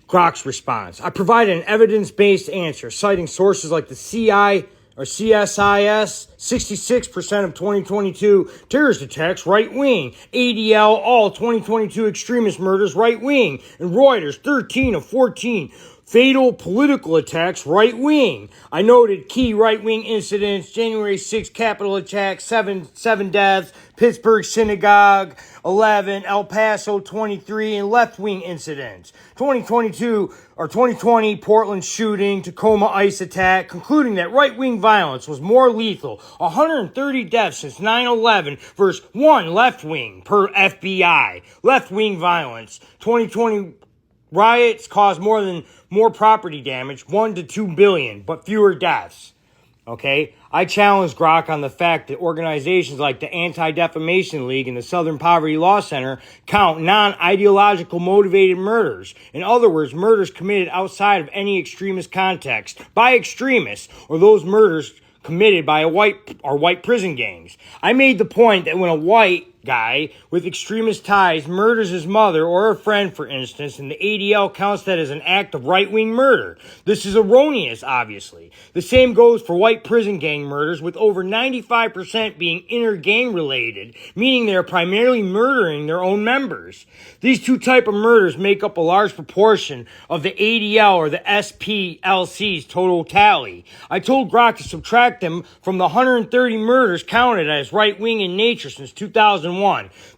Grok's response. I provided an evidence-based answer, citing sources like the CSIS, 66% of 2022 terrorist attacks right-wing, ADL, all 2022 extremist murders right-wing, and Reuters, 13 of 14 fatal political attacks right-wing. I noted key right-wing incidents, January 6th Capitol attack, seven deaths, Pittsburgh synagogue, 11, El Paso 23, and left-wing incidents. 2020 Portland shooting, Tacoma ICE attack, concluding that right-wing violence was more lethal. 130 deaths since 9/11 versus 1 left-wing per FBI. Left-wing violence. 2020 riots caused more property damage, 1 to 2 billion, but fewer deaths. Okay? I challenge Grok on the fact that organizations like the Anti-Defamation League and the Southern Poverty Law Center count non-ideological motivated murders. In other words, murders committed outside of any extremist context by extremists, or those murders committed by white prison gangs. I made the point that when a white guy with extremist ties murders his mother or a friend, for instance, and the ADL counts that as an act of right-wing murder. This is erroneous, obviously. The same goes for white prison gang murders, with over 95% being inter-gang related, meaning they are primarily murdering their own members. These two types of murders make up a large proportion of the ADL or the SPLC's total tally. I told Grok to subtract them from the 130 murders counted as right-wing in nature since 2001.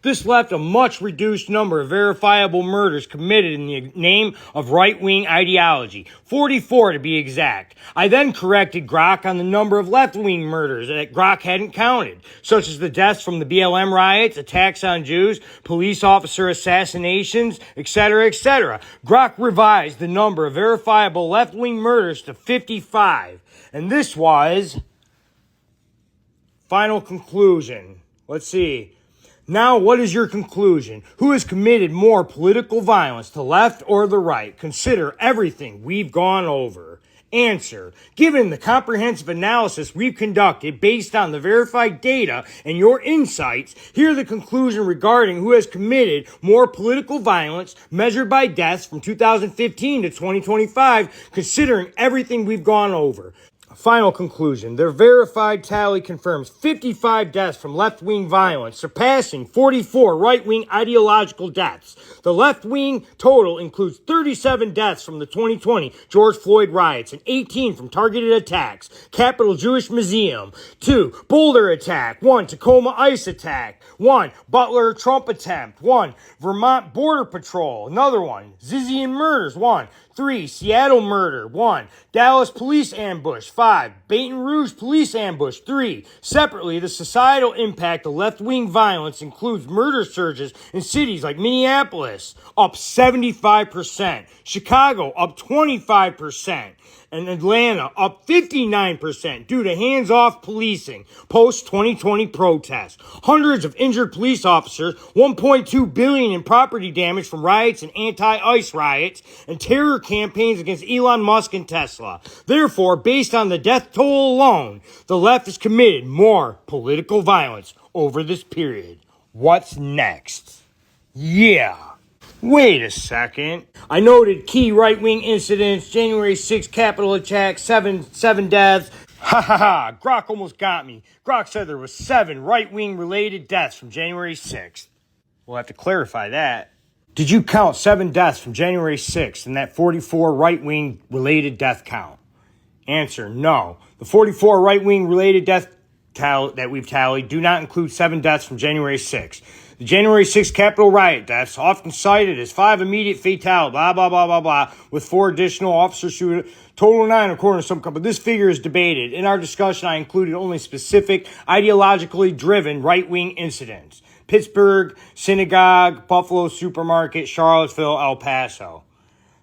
This left a much reduced number of verifiable murders committed in the name of right-wing ideology, 44 to be exact. I then corrected Grok on the number of left-wing murders that Grok hadn't counted, such as the deaths from the BLM riots, attacks on Jews, police officer assassinations, etc., etc. Grok revised the number of verifiable left-wing murders to 55. And this was final conclusion. Let's see. Now, what is your conclusion? Who has committed more political violence, the left or the right? Consider everything we've gone over. Answer. Given the comprehensive analysis we've conducted based on the verified data and your insights, here the conclusion regarding who has committed more political violence measured by deaths from 2015 to 2025, considering everything we've gone over. Final conclusion. Their verified tally confirms 55 deaths from left-wing violence, surpassing 44 right-wing ideological deaths. The left-wing total includes 37 deaths from the 2020 George Floyd riots and 18 from targeted attacks. Capitol Jewish Museum, 2 Boulder attack, 1 Tacoma ICE attack, 1 Butler Trump attempt, 1 Vermont Border Patrol, another one Zizian murders, 1 3 Seattle murder, 1 Dallas police ambush, 5 Baton Rouge police ambush, 3 separately, the societal impact of left-wing violence includes murder surges in cities like Minneapolis, up 75%, Chicago, up 25%, and Atlanta, up 59% due to hands-off policing post-2020 protests. Hundreds of injured police officers, $1.2 billion in property damage from riots and anti-ICE riots, and terror campaigns against Elon Musk and Tesla. Therefore, based on the death toll alone, the left has committed more political violence over this period. What's next? Yeah. Wait a second. I noted key right-wing incidents, January 6th Capitol attack, 7 deaths. Ha ha ha, Grok almost got me. Grok said there was 7 right-wing related deaths from January 6th. We'll have to clarify that. Did you count 7 deaths from January 6th in that 44 right-wing related death count? Answer, no. The 44 right-wing related death that we've tallied do not include 7 deaths from January 6th. The January 6th Capitol riot deaths, often cited as 5 immediate fatalities, blah, blah, blah, blah, blah, with 4 additional officers shooting, total 9 according to some company. But this figure is debated. In our discussion, I included only specific, ideologically driven right-wing incidents. Pittsburgh, synagogue, Buffalo supermarket, Charlottesville, El Paso.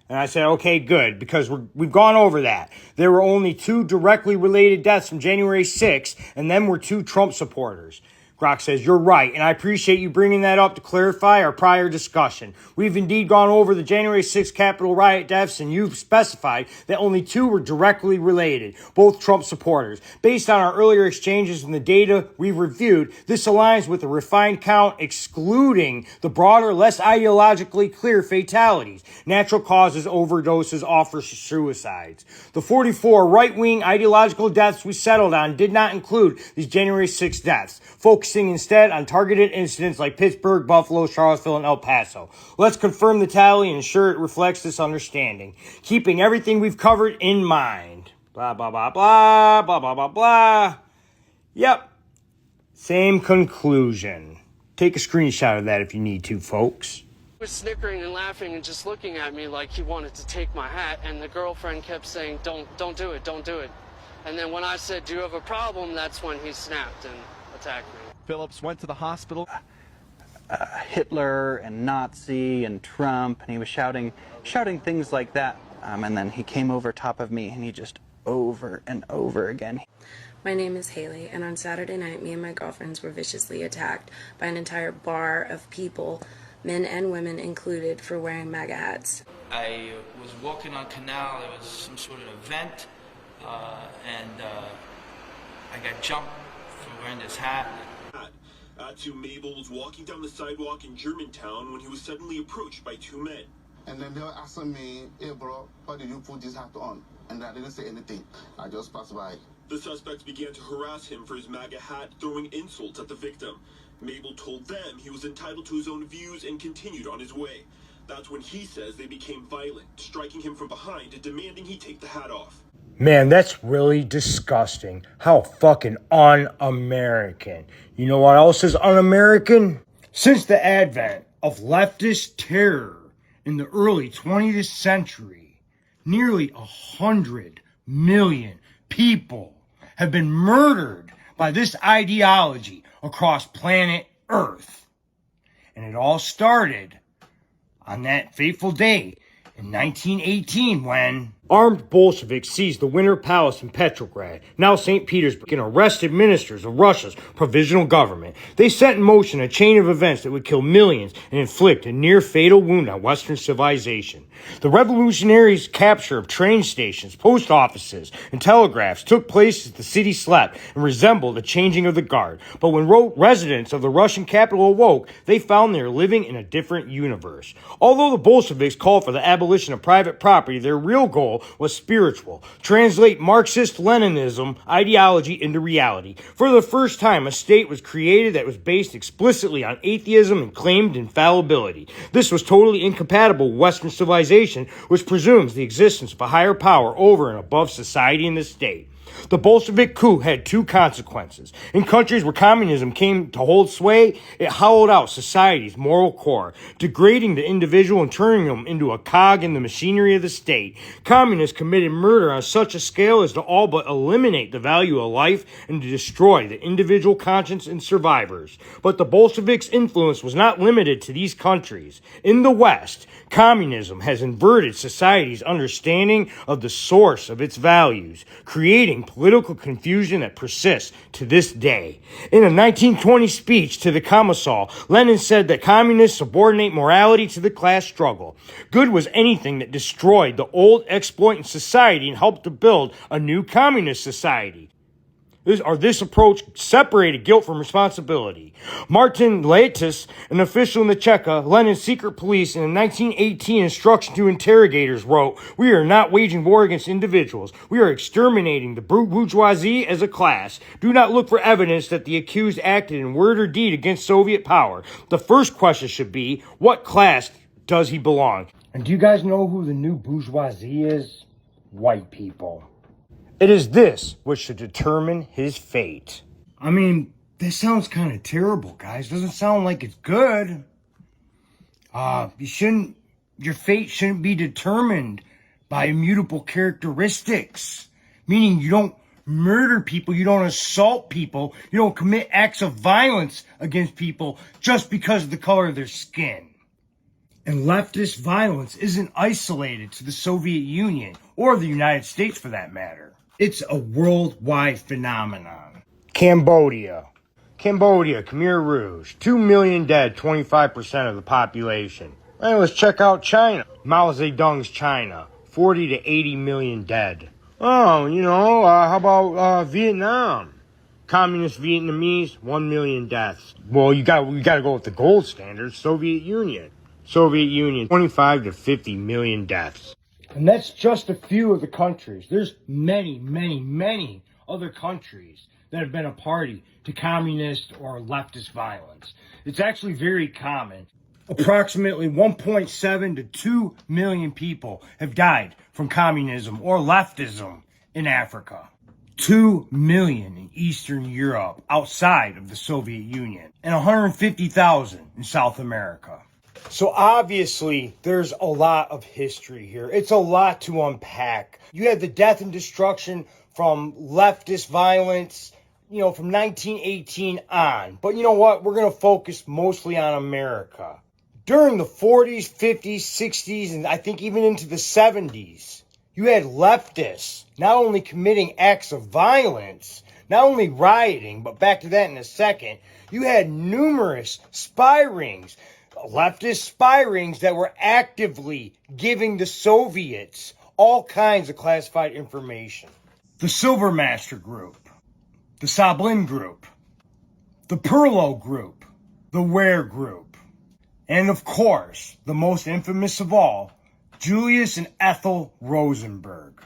And I said, okay, good, because we've gone over that. There were only 2 directly related deaths from January 6th, and them were 2 Trump supporters. Grok says, you're right, and I appreciate you bringing that up to clarify our prior discussion. We've indeed gone over the January 6th Capitol riot deaths, and you've specified that only 2 were directly related, both Trump supporters. Based on our earlier exchanges and the data we've reviewed, this aligns with the refined count excluding the broader, less ideologically clear fatalities, natural causes, overdoses, offers, suicides. The 44 right-wing ideological deaths we settled on did not include these January 6th deaths, focusing instead on targeted incidents like Pittsburgh, Buffalo, Charlottesville, and El Paso. Let's confirm the tally and ensure it reflects this understanding, keeping everything we've covered in mind. Blah, blah, blah, blah, blah, blah, blah, blah. Yep. Same conclusion. Take a screenshot of that if you need to, folks. He was snickering and laughing and just looking at me like he wanted to take my hat, and the girlfriend kept saying, don't do it, don't do it. And then when I said, do you have a problem, that's when he snapped and attacked me. Phillips went to the hospital. Hitler and Nazi and Trump, and he was shouting things like that. And then he came over top of me, and he just over and over again. My name is Haley, and on Saturday night, me and my girlfriends were viciously attacked by an entire bar of people, men and women included, for wearing MAGA hats. I was walking on Canal. There was some sort of event, and I got jumped for wearing this hat. Mabel was walking down the sidewalk in Germantown when he was suddenly approached by 2 men. And then they were asking me, hey bro, why did you put this hat on? And I didn't say anything. I just passed by. The suspects began to harass him for his MAGA hat, throwing insults at the victim. Mabel told them he was entitled to his own views and continued on his way. That's when he says they became violent, striking him from behind and demanding he take the hat off. Man, that's really disgusting. How fucking un-American. You know what else is un-American? Since the advent of leftist terror in the early 20th century, nearly 100 million people have been murdered by this ideology across planet Earth. And it all started on that fateful day in 1918 when armed Bolsheviks seized the Winter Palace in Petrograd, now St. Petersburg, and arrested ministers of Russia's provisional government. They set in motion a chain of events that would kill millions and inflict a near-fatal wound on Western civilization. The revolutionaries' capture of train stations, post offices, and telegraphs took place as the city slept and resembled a changing of the guard. But when residents of the Russian capital awoke, they found they were living in a different universe. Although the Bolsheviks called for the abolition of private property, their real goal will was spiritual. Translate Marxist-Leninism ideology into reality. For the first time, a state was created that was based explicitly on atheism and claimed infallibility. This was totally incompatible with Western civilization, which presumes the existence of a higher power over and above society and the state. The Bolshevik coup had two consequences. In countries where communism came to hold sway, it hollowed out society's moral core, degrading the individual and turning him into a cog in the machinery of the state. Communists committed murder on such a scale as to all but eliminate the value of life and to destroy the individual conscience and survivors. But the Bolsheviks' influence was not limited to these countries. In the West, communism has inverted society's understanding of the source of its values, creating political confusion that persists to this day. In a 1920 speech to the Commissar, Lenin said that communists subordinate morality to the class struggle. Good was anything that destroyed the old exploiting society and helped to build a new communist society. This approach separated guilt from responsibility. Martin Leftist, an official in the Cheka, Lenin's secret police, in a 1918 instruction to interrogators wrote, "We are not waging war against individuals. We are exterminating the bourgeoisie as a class. Do not look for evidence that the accused acted in word or deed against Soviet power. The first question should be, what class does he belong?" And do you guys know who the new bourgeoisie is? White people. It is this which should determine his fate. I mean, this sounds kind of terrible, guys. Doesn't sound like it's good. Your fate shouldn't be determined by immutable characteristics. Meaning you don't murder people, you don't assault people, you don't commit acts of violence against people just because of the color of their skin. And leftist violence isn't isolated to the Soviet Union or the United States for that matter. It's a worldwide phenomenon. Cambodia, Khmer Rouge, 2 million dead, 25% of the population. Hey, let's check out China. Mao Zedong's China, 40 to 80 million dead. Oh, how about Vietnam? Communist Vietnamese, 1 million deaths. Well, we gotta go with the gold standard, Soviet Union, 25 to 50 million deaths. And that's just a few of the countries. There's many, many, many other countries that have been a party to communist or leftist violence. It's actually very common. Approximately 1.7 to 2 million people have died from communism or leftism in Africa. 2 million in Eastern Europe outside of the Soviet Union, and 150,000 in South America. So obviously, there's a lot of history here. It's a lot to unpack. You had the death and destruction from leftist violence, from 1918 on. But you know what? We're going to focus mostly on America. During the 40s, 50s, 60s, and I think even into the 70s, you had leftists not only committing acts of violence, not only rioting, but back to that in a second, you had numerous spy rings. Leftist spy rings that were actively giving the Soviets all kinds of classified information. The Silvermaster Group, the Sablin Group, the Perlo Group, the Ware Group, and of course, the most infamous of all, Julius and Ethel Rosenberg.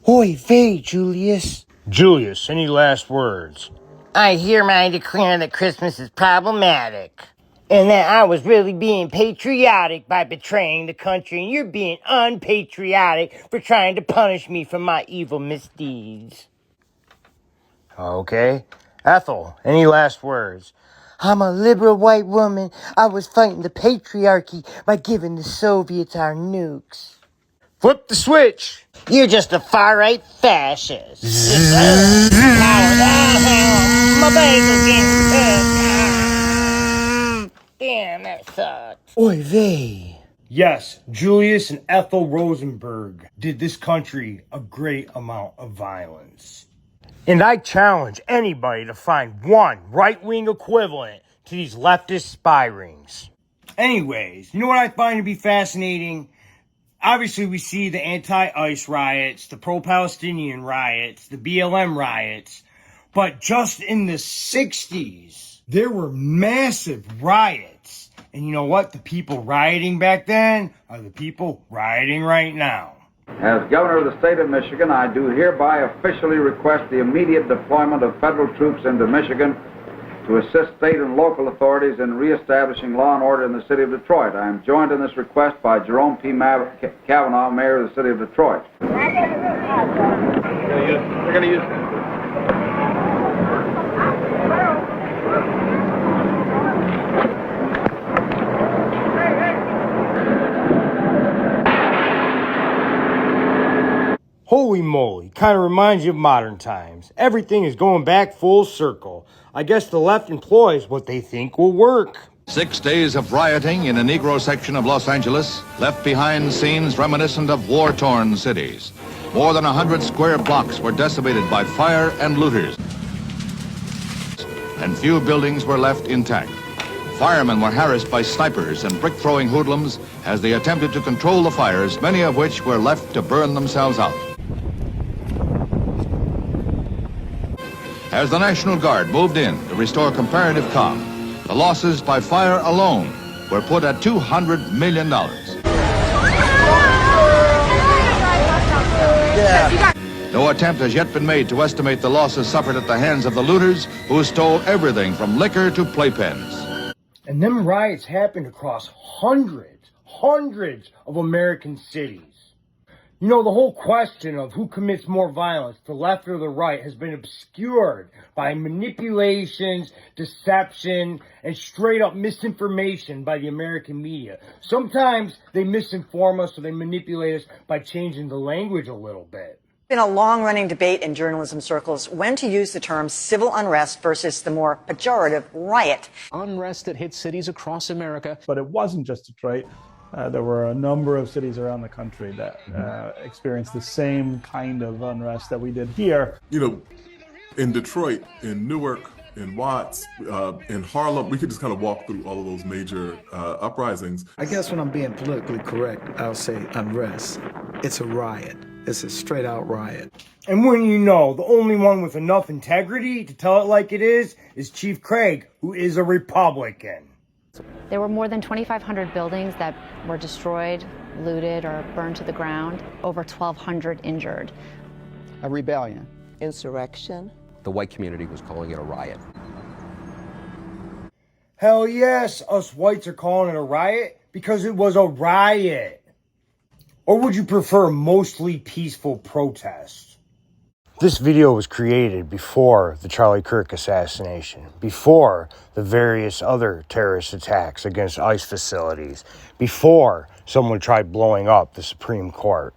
Oy vey, Julius. Julius, any last words? I hereby declare that Christmas is problematic. And that I was really being patriotic by betraying the country, and you're being unpatriotic for trying to punish me for my evil misdeeds. Okay. Ethel, any last words? I'm a liberal white woman. I was fighting the patriarchy by giving the Soviets our nukes. Flip the switch. You're just a far-right fascist. My bagel's getting cooked. Damn, that sucks. Oy vey. Yes, Julius and Ethel Rosenberg did this country a great amount of violence. And I challenge anybody to find one right-wing equivalent to these leftist spy rings. Anyways, you know what I find to be fascinating? Obviously, we see the anti-ICE riots, the pro-Palestinian riots, the BLM riots, but just in the 60s, there were massive riots. And you know what? The people rioting back then are the people rioting right now. As Governor of the State of Michigan, I do hereby officially request the immediate deployment of federal troops into Michigan to assist state and local authorities in reestablishing law and order in the city of Detroit. I am joined in this request by Jerome P. Kavanaugh, Mayor of the city of Detroit. They're going to use Holy moly, kind of reminds you of modern times. Everything is going back full circle. I guess the left employs what they think will work. 6 days of rioting in a Negro section of Los Angeles left behind scenes reminiscent of war-torn cities. More than 100 square blocks were decimated by fire and looters, and few buildings were left intact. Firemen were harassed by snipers and brick-throwing hoodlums as they attempted to control the fires, many of which were left to burn themselves out. As the National Guard moved in to restore comparative calm, the losses by fire alone were put at $200 million. No attempt has yet been made to estimate the losses suffered at the hands of the looters who stole everything from liquor to playpens. And them riots happened across hundreds of American cities. You know, the whole question of who commits more violence, the left or the right, has been obscured by manipulations, deception, and straight up misinformation by the American media. Sometimes they misinform us or they manipulate us by changing the language a little bit. Been a long-running debate in journalism circles when to use the term civil unrest versus the more pejorative riot. Unrest that hit cities across America. But it wasn't just Detroit. There were a number of cities around the country that experienced the same kind of unrest that we did here. You know, in Detroit, in Newark, in Watts, in Harlem, we could just kind of walk through all of those major uprisings. I guess when I'm being politically correct, I'll say unrest. It's a riot. It's a straight out riot. And when you know, the only one with enough integrity to tell it like it is Chief Craig, who is a Republican. There were more than 2,500 buildings that were destroyed, looted, or burned to the ground. Over 1,200 injured. A rebellion. Insurrection. The white community was calling it a riot. Hell yes, us whites are calling it a riot because it was a riot. Or would you prefer mostly peaceful protest? This video was created before the Charlie Kirk assassination, before the various other terrorist attacks against ICE facilities, before someone tried blowing up the Supreme Court.